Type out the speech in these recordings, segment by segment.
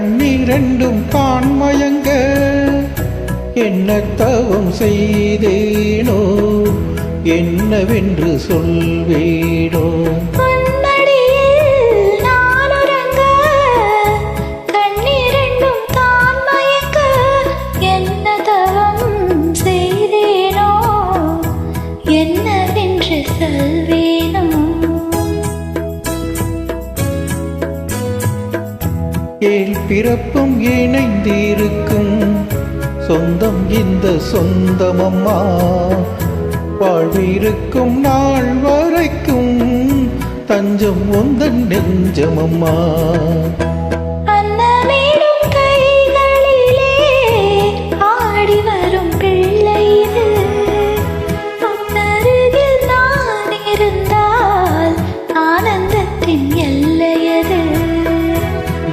கண்ணீரெண்டும் காண்மயங்க என்ன தவம் செய்தேனோ என்னவென்று சொல்வேனோ. ஏழ் பிறப்பும் இணைந்திருக்கும் சொந்தம் இந்த சொந்தமம்மா, வாழ்விருக்கும் நாள் வரைக்கும் தஞ்சம் உந்தன் நெஞ்சமம்மா.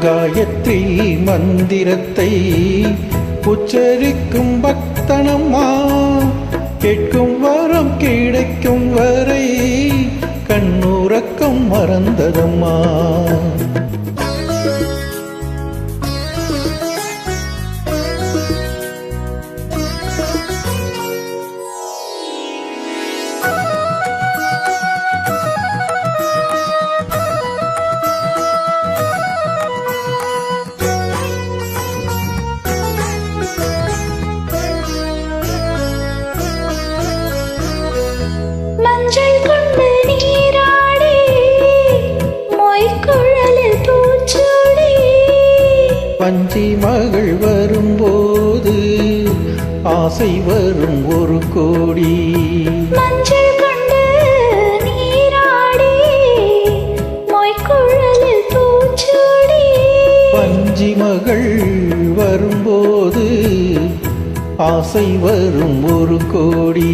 காயத்ரி மந்திரத்தை உச்சரிக்கும் பக்தனம்மா, கேட்கும் வரம் கிடைக்கும் வரை கண்ணுறக்கம் மறந்ததம்மா. பஞ்சி மகள் வரும்போது ஆசை வரும் ஒரு கோடி. மஞ்சள் கொண்டு நீராடி மொய்க்குழலில் பூச்சூடி. பஞ்சி மகள் வரும்போது ஆசை வரும் ஒரு கோடி.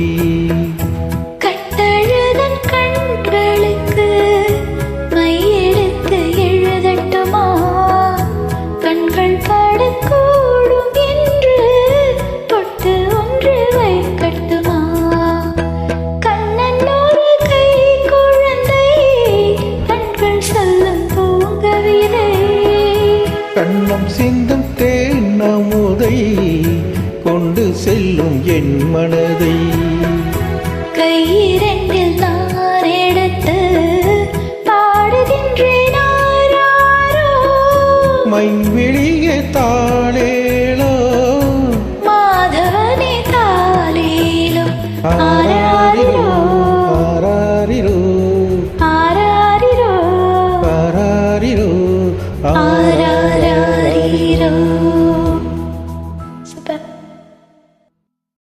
கண்ணம் சிந்தும் தேன் அமுதை கொண்டு செல்லும் என் மனதை